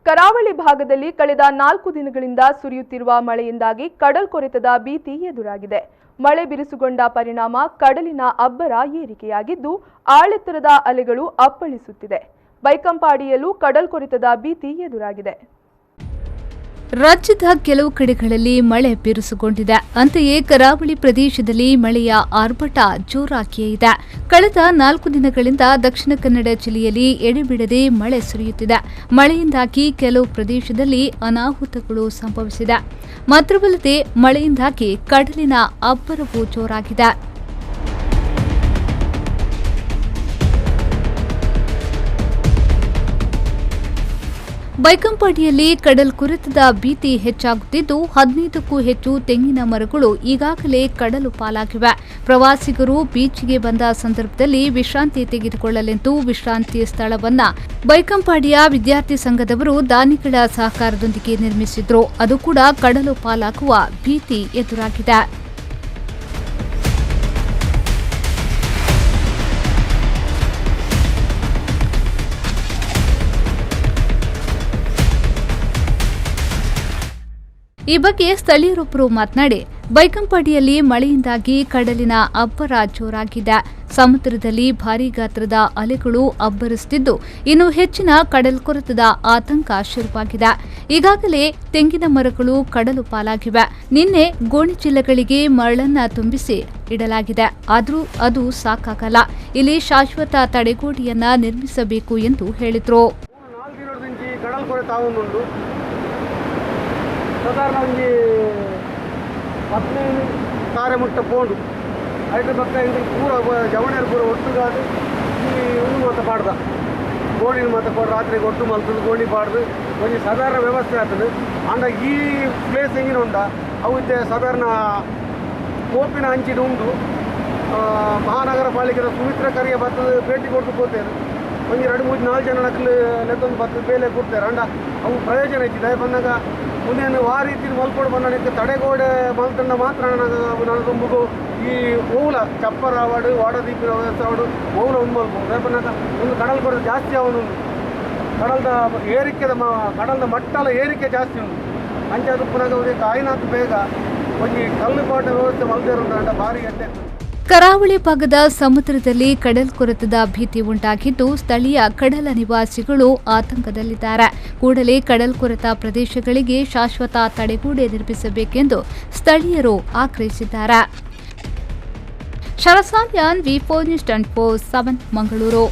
ಕರಾವಳಿ ಭಾಗದಲ್ಲಿ ಕಳೆದ 4 ದಿನಗಳಿಂದ ಸುರಿಯುತ್ತಿರುವ ಮಳೆಯಿಂದಾಗಿ ಕಡಲ್ಕೊರೆತದ ಭೀತಿ ಎದುರಾಗಿದೆ. ಮಳೆ ಬಿರುಸುಗೊಂಡ ಪರಿಣಾಮ ಕಡಲಿನ ಅಬ್ಬರ ಏರಿಕೆಯಾಗಿದ್ದು ಆಳೆತ್ತರದ ಅಲೆಗಳು ಅಪ್ಪಳಿಸುತ್ತಿದೆ. ಬೈಕಂಪಾಡಿಯಲ್ಲೂ ಕಡಲ್ಕೊರೆತದ ಭೀತಿ ಎದುರಾಗಿದೆ. ರಾಜ್ಯದ ಕೆಲವು ಕಡೆಗಳಲ್ಲಿ ಮಳೆ ಬಿರುಸುಗೊಂಡಿದೆ. ಅಂತೆಯೇ ಕರಾವಳಿ ಪ್ರದೇಶದಲ್ಲಿ ಮಳೆಯ ಆರ್ಭಟ ಜೋರಾಗಿಯೇ ಇದೆ. ಕಳೆದ 4 ದಿನಗಳಿಂದ ದಕ್ಷಿಣ ಕನ್ನಡ ಜಿಲ್ಲೆಯಲ್ಲಿ ಎಡೆಬಿಡದೆ ಮಳೆ ಸುರಿಯುತ್ತಿದೆ. ಮಳೆಯಿಂದಾಗಿ ಕೆಲವು ಪ್ರದೇಶದಲ್ಲಿ ಅನಾಹುತಗಳು ಸಂಭವಿಸಿದೆ. ಮಾತ್ರವಲ್ಲದೆ ಮಳೆಯಿಂದಾಗಿ ಕಡಲಿನ ಅಬ್ಬರವೂ ಜೋರಾಗಿದೆ. ಬೈಕಂಪಾಡಿಯಲ್ಲಿ ಕಡಲ್ಕೊರೆತದ ಭೀತಿ ಹೆಚ್ಚಾಗುತ್ತಿದ್ದು 15ಕ್ಕೂ ಹೆಚ್ಚು ತೆಂಗಿನ ಮರಗಳು ಈಗಾಗಲೇ ಕಡಲು ಪಾಲಾಗಿವೆ. ಪ್ರವಾಸಿಗರು ಬೀಚ್ಗೆ ಬಂದ ಸಂದರ್ಭದಲ್ಲಿ ವಿಶ್ರಾಂತಿ ತೆಗೆದುಕೊಳ್ಳಲೆಂದು ವಿಶ್ರಾಂತಿ ಸ್ಥಳವನ್ನ ಬೈಕಂಪಾಡಿಯ ವಿದ್ಯಾರ್ಥಿ ಸಂಘದವರು ದಾನಿಗಳ ಸಹಕಾರದೊಂದಿಗೆ ನಿರ್ಮಿಸಿದ್ರು. ಅದು ಕೂಡ ಕಡಲು ಪಾಲಾಗುವ ಭೀತಿ ಎದುರಾಗಿದೆ. ಈ ಬಗ್ಗೆ ಸ್ಥಳೀಯರೊಬ್ಬರು ಮಾತನಾಡಿ, ಬೈಕಂಪಾಡಿಯಲ್ಲಿ ಮಳೆಯಿಂದಾಗಿ ಕಡಲಿನ ಅಬ್ಬರ ಜೋರಾಗಿದೆ. ಸಮುದ್ರದಲ್ಲಿ ಭಾರೀ ಗಾತ್ರದ ಅಲೆಗಳು ಅಬ್ಬರಿಸುತ್ತಿದ್ದು ಇನ್ನು ಹೆಚ್ಚಿನ ಕಡಲ್ಕೊರೆತದ ಆತಂಕ ಶುರುವಾಗಿದೆ. ಈಗಾಗಲೇ ತೆಂಗಿನ ಮರಗಳು ಕಡಲು ಪಾಲಾಗಿವೆ. ನಿನ್ನೆ ಗೋಣಿಚೀಲಗಳಿಗೆ ಮರಳನ್ನ ತುಂಬಿಸಿ ಇಡಲಾಗಿದೆ. ಆದರೂ ಅದು ಸಾಕಾಗಲ್ಲ. ಇಲ್ಲಿ ಶಾಶ್ವತ ತಡೆಗೋಡೆಯನ್ನ ನಿರ್ಮಿಸಬೇಕು ಎಂದು ಹೇಳಿದರು. ಸಾಧಾರಣ ಒಂದು 15 ತಾರೆ ಮುಟ್ಟ ಪೋಂಡು ಐದು ಪಕ್ಕ ಇಂದು ಪೂರ ಜವಣರು ಪೂರ ಒಟ್ಟುಗಾದು ಈ ಉಣ್ಣು ಮಾತ ಪಾಡ್ದ ಗೋಣಿನ ಮಾತ ಪಾಡು ರಾತ್ರಿಗೆ ಒಟ್ಟು ಮಲ್ತದ್ದು ಗೋಣಿ ಪಾಡ್ದು ಒಂದು ಸಾಧಾರಣ ವ್ಯವಸ್ಥೆ ಆಗ್ತದೆ. ಅಂಡ ಈ ಪ್ಲೇಸ್ ಹೆಂಗಿನ ಉಂಡ ಅವತ್ತೆ ಸಾಧಾರಣ ಕೋಪಿನ ಹಂಚಿನ ಉಂಡು ಮಹಾನಗರ ಪಾಲಿಕೆ ಸುಮಿತ್ರ ಕರಿಯ ಬರ್ತದೆ ಭೇಟಿ ಕೊಟ್ಟು ಹೋಗ್ತಾರೆ. ಒಂದು 2-3-4 ಜನ ನಕಲು ಲೆಕ್ಕೊಂದು ಬರ್ತದೆ ಬೇಲೆ ಕೊಡ್ತಾರೆ. ಅಂಡ ಅವು ಪ್ರಯೋಜನ ಐತಿದೆ ಬಂದಾಗ ಮುಂದೇನು ಆ ರೀತಿ ಮಲ್ಕೊಂಡು ಬಂದಕ್ಕೆ ತಡೆಗೋಡೆ ಮಲ್ತಂಡ ಮಾತ್ರ ನಾನು ತುಂಬು ಈ ಓಲ ಚಪ್ಪರ ವಾಡು ವಾಡದೀಪಿನ ವಾಡು ಓಲ ಒಂದು ಮಲ್ಬೋದು ಬಂದಾಗ ಒಂದು ಕಡಲ್ ಕೊಡೋದು ಜಾಸ್ತಿ ಅವನು ಕಡಲ್ದ ಏರಿಕೆದ ಕಡಲ್ದ ಮಟ್ಟಲ ಏರಿಕೆ ಜಾಸ್ತಿ ಉಂಟು. ಅಂಚೆ ಪುನಃ ಅದಕ್ಕೆ ಆಯ್ನಾತು ಬೇಗ ಒಂದು ಕಲ್ಲುಪಾಟ ವ್ಯವಸ್ಥೆ ಮಲ್ದಿರೋದ್ರಿಂದ ಭಾರಿ ಎಟ್ಟೆ. ಕರಾವಳಿ ಭಾಗದ ಸಮುದ್ರದಲ್ಲಿ ಕಡಲ್ಕೊರೆತದ ಭೀತಿ ಉಂಟಾಗಿದ್ದು ಸ್ಥಳೀಯ ಕಡಲ ನಿವಾಸಿಗಳು ಆತಂಕದಲ್ಲಿದ್ದಾರೆ. ಕೂಡಲೇ ಕಡಲ್ಕೊರೆತ ಪ್ರದೇಶಗಳಿಗೆ ಶಾಶ್ವತ ತಡೆಗೋಡೆ ನಿರ್ಮಿಸಬೇಕೆಂದು ಸ್ಥಳೀಯರು ಆಗ್ರಹಿಸಿದ್ದಾರೆ. ಶರಸಾಮ್ಯಾನ್ V4 News 24/7 ಮಂಗಳೂರು.